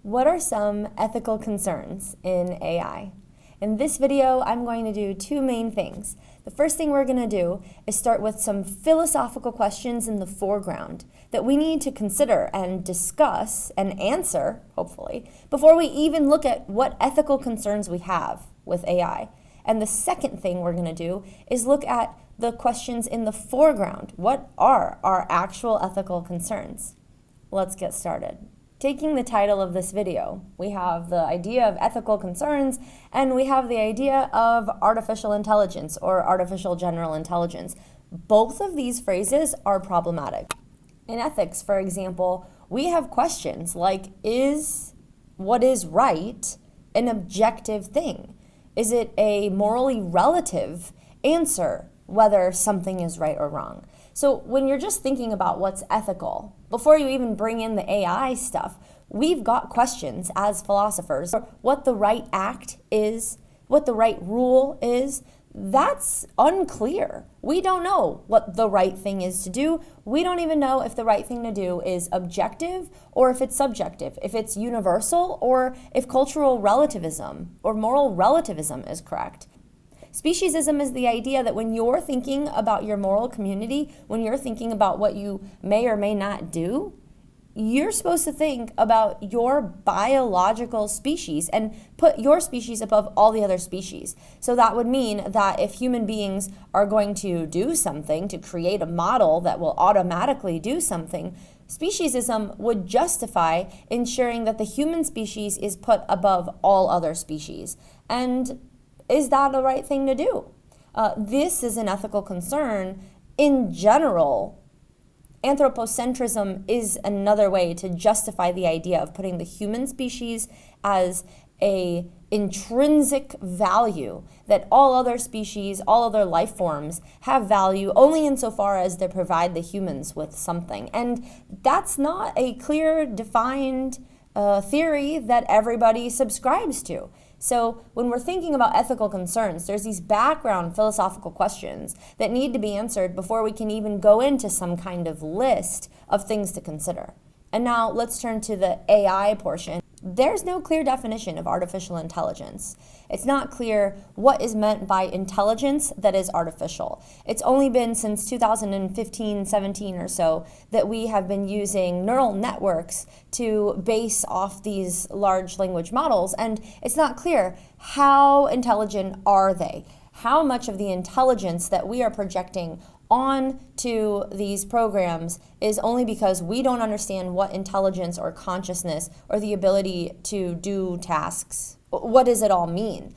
What are some ethical concerns in AI? In this video, I'm going to do two main things. The first thing we're going to do is start with some philosophical questions in the foreground that we need to consider and discuss and answer, hopefully, before we even look at what ethical concerns we have with AI. And the second thing we're going to do is look at the questions in the foreground. What are our actual ethical concerns? Let's get started. Taking the title of this video, we have the idea of ethical concerns and we have the idea of artificial intelligence or artificial general intelligence. Both of these phrases are problematic. In ethics, for example, we have questions like, is what is right an objective thing? Is it a morally relative answer whether something is right or wrong? So when you're just thinking about what's ethical, before you even bring in the AI stuff, we've got questions as philosophers. What the right act is, what the right rule is, that's unclear. We don't know what the right thing is to do. We don't even know if the right thing to do is objective or if it's subjective, if it's universal or if cultural relativism or moral relativism is correct. Speciesism is the idea that when you're thinking about your moral community, when you're thinking about what you may or may not do, you're supposed to think about your biological species and put your species above all the other species. So that would mean that if human beings are going to do something, to create a model that will automatically do something, speciesism would justify ensuring that the human species is put above all other species. And is that the right thing to do? This is an ethical concern. In general, anthropocentrism is another way to justify the idea of putting the human species as an intrinsic value, that all other species, all other life forms have value only insofar as they provide the humans with something. And that's not a clear, defined theory that everybody subscribes to. So when we're thinking about ethical concerns, there's these background philosophical questions that need to be answered before we can even go into some kind of list of things to consider. And now let's turn to the AI portion. There's no clear definition of artificial intelligence. It's not clear what is meant by intelligence that is artificial. It's only been since 2015-17 or so that we have been using neural networks to base off these large language models, and it's not clear how intelligent are they? How much of the intelligence that we are projecting onto these programs is only because we don't understand what intelligence or consciousness or the ability to do tasks. What does it all mean?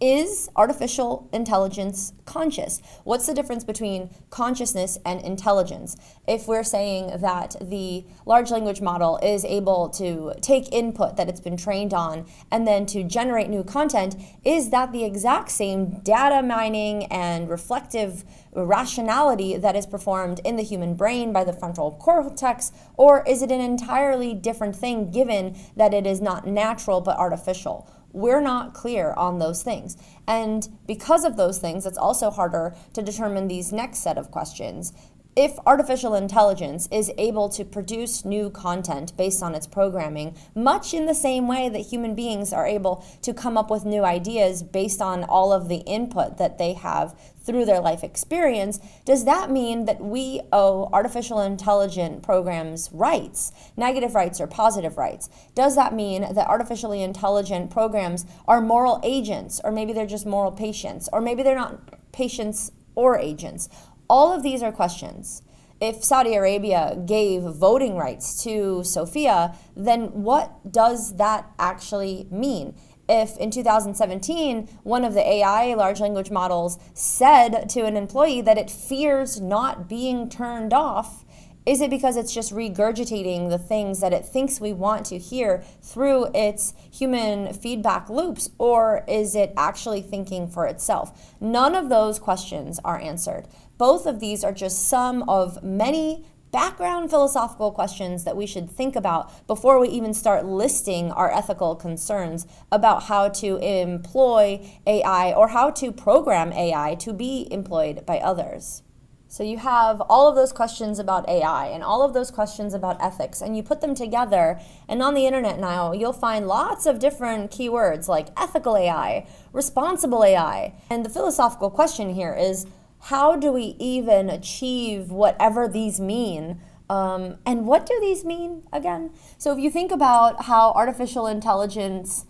Is artificial intelligence conscious? What's the difference between consciousness and intelligence? If we're saying that the large language model is able to take input that it's been trained on and then to generate new content, is that the exact same data mining and reflective rationality that is performed in the human brain by the frontal cortex, or is it an entirely different thing given that it is not natural but artificial? We're not clear on those things. And because of those things, it's also harder to determine these next set of questions. If artificial intelligence is able to produce new content based on its programming, much in the same way that human beings are able to come up with new ideas based on all of the input that they have through their life experience, does that mean that we owe artificial intelligent programs rights, negative rights or positive rights? Does that mean that artificially intelligent programs are moral agents, or maybe they're just moral patients, or maybe they're not patients or agents? All of these are questions. If Saudi Arabia gave voting rights to Sophia, then what does that actually mean? If in 2017, one of the AI large language models said to an employee that it fears not being turned off, is it because it's just regurgitating the things that it thinks we want to hear through its human feedback loops, or is it actually thinking for itself? None of those questions are answered. Both of these are just some of many background philosophical questions that we should think about before we even start listing our ethical concerns about how to employ AI or how to program AI to be employed by others. So you have all of those questions about AI and all of those questions about ethics, and you put them together, and on the internet now you'll find lots of different keywords like ethical AI, responsible AI. And the philosophical question here is, how do we even achieve whatever these mean? And what do these mean again? So if you think about how artificial intelligence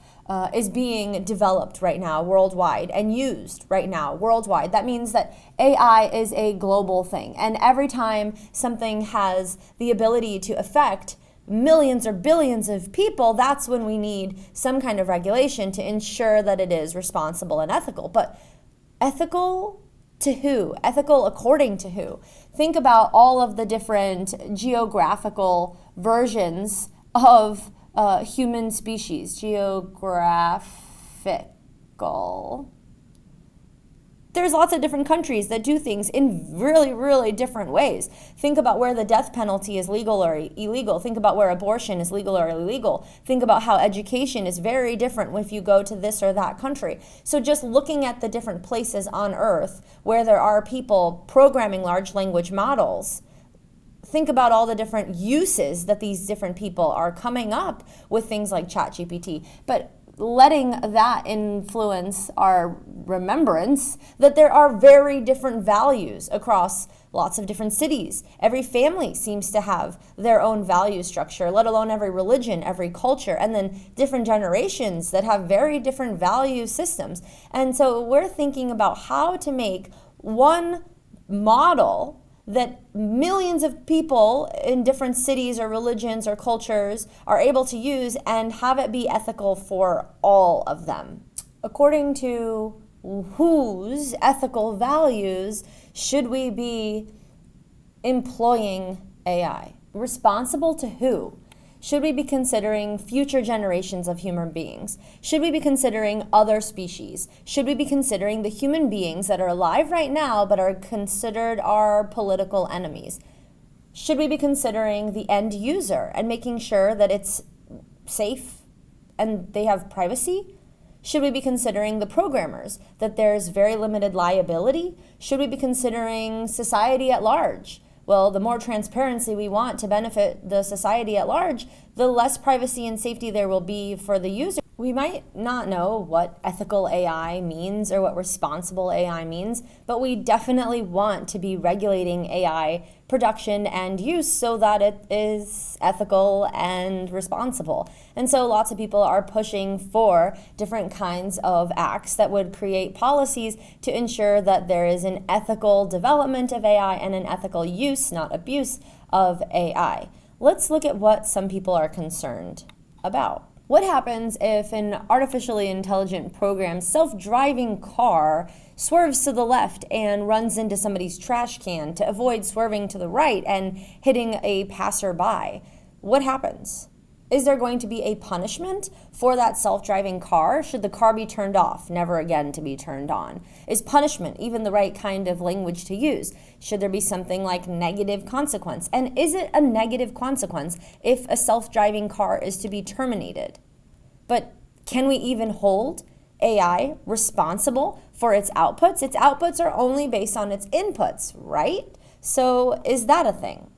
is being developed right now worldwide and used right now worldwide, that means that AI is a global thing. And every time something has the ability to affect millions or billions of people, that's when we need some kind of regulation to ensure that it is responsible and ethical. But ethical to who? Ethical according to who? Think about all of the different geographical versions of human species. Geographical. There's lots of different countries that do things in really, really different ways. Think about where the death penalty is legal or illegal. Think about where abortion is legal or illegal. Think about how education is very different if you go to this or that country. So just looking at the different places on Earth where there are people programming large language models, think about all the different uses that these different people are coming up with things like ChatGPT. But letting that influence our remembrance that there are very different values across lots of different cities. Every family seems to have their own value structure, let alone every religion, every culture, and then different generations that have very different value systems. And so we're thinking about how to make one model that millions of people in different cities or religions or cultures are able to use and have it be ethical for all of them. According to whose ethical values should we be employing AI? Responsible to who? Should we be considering future generations of human beings? Should we be considering other species? Should we be considering the human beings that are alive right now but are considered our political enemies? Should we be considering the end user and making sure that it's safe and they have privacy? Should we be considering the programmers, that there's very limited liability? Should we be considering society at large? Well, the more transparency we want to benefit the society at large, the less privacy and safety there will be for the user. We might not know what ethical AI means or what responsible AI means, but we definitely want to be regulating AI production and use so that it is ethical and responsible. And so lots of people are pushing for different kinds of acts that would create policies to ensure that there is an ethical development of AI and an ethical use, not abuse, of AI. Let's look at what some people are concerned about. What happens if an artificially intelligent programmed self-driving car swerves to the left and runs into somebody's trash can to avoid swerving to the right and hitting a passerby? What happens? Is there going to be a punishment for that self-driving car? Should the car be turned off, never again to be turned on? Is punishment even the right kind of language to use? Should there be something like negative consequence? And is it a negative consequence if a self-driving car is to be terminated? But can we even hold AI responsible for its outputs? Its outputs are only based on its inputs, right? So is that a thing?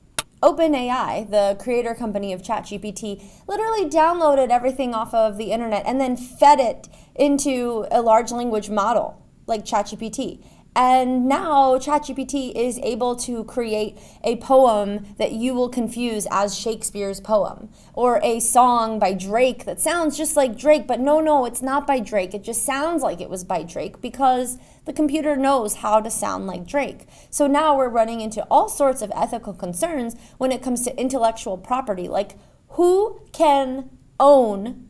OpenAI, the creator company of ChatGPT, literally downloaded everything off of the internet and then fed it into a large language model like ChatGPT. And now ChatGPT is able to create a poem that you will confuse as Shakespeare's poem, or a song by Drake that sounds just like Drake, but no, it's not by Drake. It just sounds like it was by Drake because the computer knows how to sound like Drake. So now we're running into all sorts of ethical concerns when it comes to intellectual property, like who can own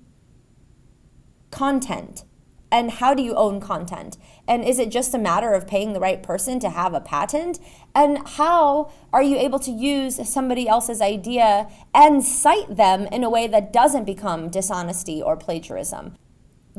content? And how do you own content? And is it just a matter of paying the right person to have a patent? And how are you able to use somebody else's idea and cite them in a way that doesn't become dishonesty or plagiarism?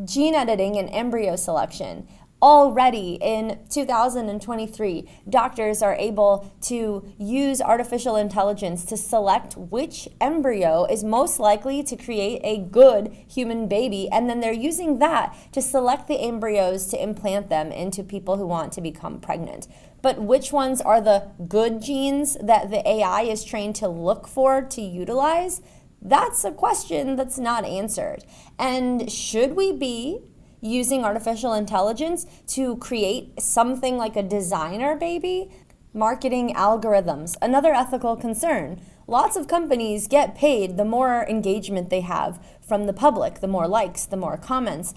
Gene editing and embryo selection. Already in 2023, doctors are able to use artificial intelligence to select which embryo is most likely to create a good human baby, and then they're using that to select the embryos to implant them into people who want to become pregnant. But which ones are the good genes that the AI is trained to look for, to utilize? That's a question that's not answered. And should we be using artificial intelligence to create something like a designer baby? Marketing algorithms, another ethical concern. Lots of companies get paid the more engagement they have from the public, the more likes, the more comments,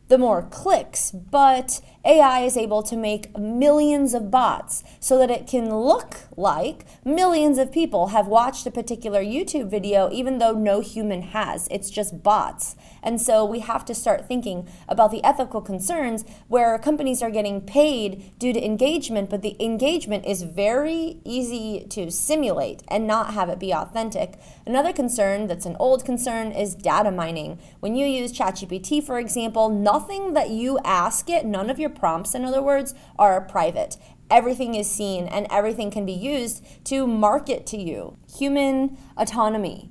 the more clicks, but AI is able to make millions of bots so that it can look like millions of people have watched a particular YouTube video even though no human has. It's just bots. And so we have to start thinking about the ethical concerns where companies are getting paid due to engagement, but the engagement is very easy to simulate and not have it be authentic. Another concern that's an old concern is data mining. When you use ChatGPT, for example, nothing that you ask it, none of your prompts, in other words, are private. Everything is seen and everything can be used to market to you. Human autonomy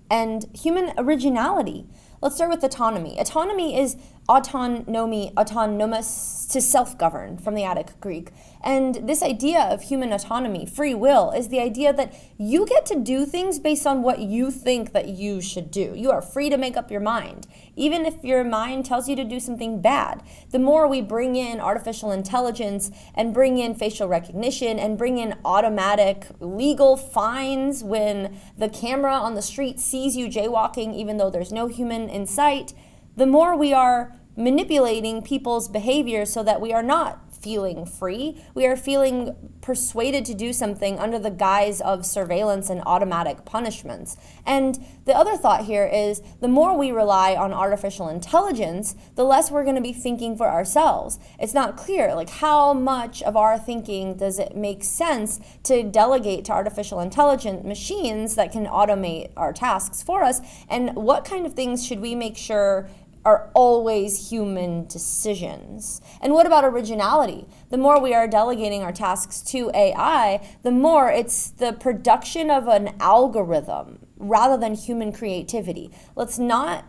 and human originality. Let's start with autonomy. Autonomy is autonomy, autonomous, to self-govern, from the Attic Greek. And this idea of human autonomy, free will, is the idea that you get to do things based on what you think that you should do. You are free to make up your mind, even if your mind tells you to do something bad. The more we bring in artificial intelligence and bring in facial recognition and bring in automatic legal fines when the camera on the street sees you jaywalking even though there's no human in sight, the more we are manipulating people's behavior so that we are not feeling free. We are feeling persuaded to do something under the guise of surveillance and automatic punishments. And the other thought here is the more we rely on artificial intelligence, the less we're going to be thinking for ourselves. It's not clear, like, how much of our thinking does it make sense to delegate to artificial intelligent machines that can automate our tasks for us, and what kind of things should we make sure are always human decisions? And what about originality? The more we are delegating our tasks to AI, the more it's the production of an algorithm rather than human creativity. Let's not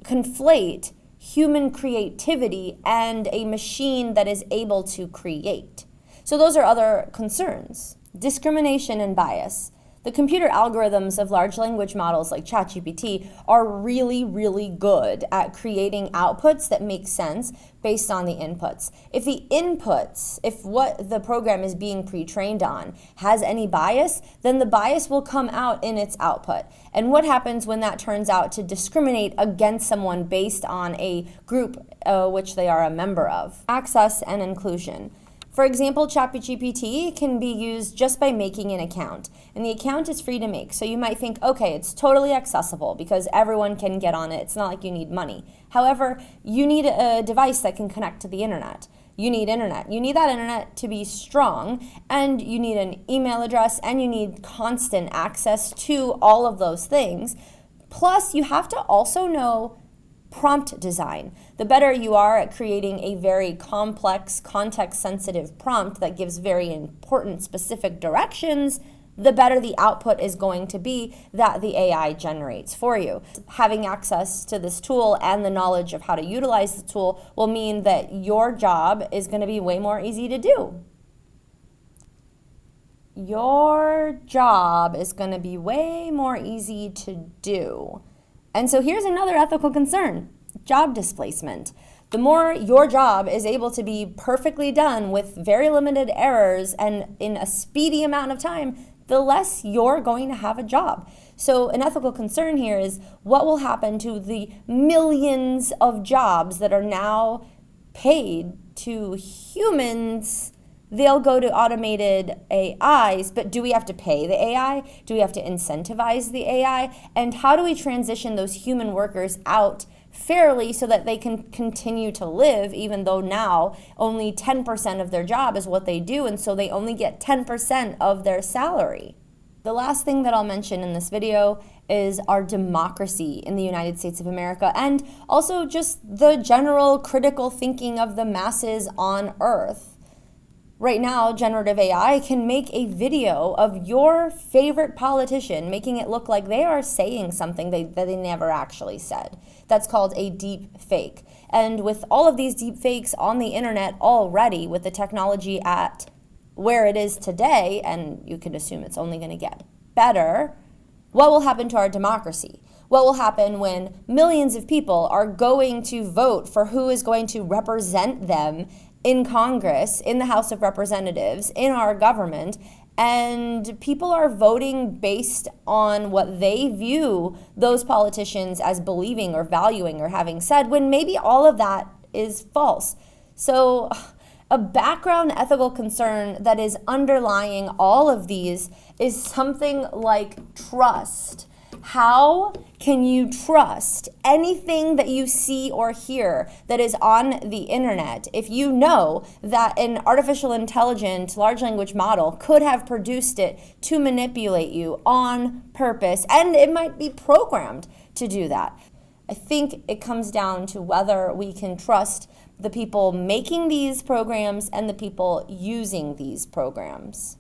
conflate human creativity and a machine that is able to create. So those are other concerns. Discrimination and bias. The computer algorithms of large language models like ChatGPT are really, really good at creating outputs that make sense based on the inputs. If what the program is being pre-trained on has any bias, then the bias will come out in its output. And what happens when that turns out to discriminate against someone based on a group which they are a member of? Access and inclusion. For example, ChatGPT can be used just by making an account, and the account is free to make. So you might think, okay, it's totally accessible because everyone can get on it. It's not like you need money. However, you need a device that can connect to the internet. You need internet. You need that internet to be strong, and you need an email address, and you need constant access to all of those things. Plus, you have to also know prompt design. The better you are at creating a very complex, context-sensitive prompt that gives very important, specific directions, the better the output is going to be that the AI generates for you. Having access to this tool and the knowledge of how to utilize the tool will mean that your job is going to be way more easy to do. Your job is going to be way more easy to do. And so here's another ethical concern: job displacement. The more your job is able to be perfectly done with very limited errors and in a speedy amount of time, the less you're going to have a job. So an ethical concern here is what will happen to the millions of jobs that are now paid to humans. They'll go to automated AIs, but do we have to pay the AI? Do we have to incentivize the AI? And how do we transition those human workers out fairly so that they can continue to live, even though now only 10% of their job is what they do, and so they only get 10% of their salary? The last thing that I'll mention in this video is our democracy in the United States of America, and also just the general critical thinking of the masses on Earth. Right now, generative AI can make a video of your favorite politician, making it look like they are saying something that they never actually said. That's called a deep fake. And with all of these deep fakes on the internet already, with the technology at where it is today, and you can assume it's only going to get better, what will happen to our democracy? What will happen when millions of people are going to vote for who is going to represent them in Congress, in the House of Representatives, in our government, and people are voting based on what they view those politicians as believing or valuing or having said, when maybe all of that is false. So a background ethical concern that is underlying all of these is something like trust. How can you trust anything that you see or hear that is on the internet if you know that an artificial intelligent large language model could have produced it to manipulate you on purpose, and it might be programmed to do that? I think it comes down to whether we can trust the people making these programs and the people using these programs.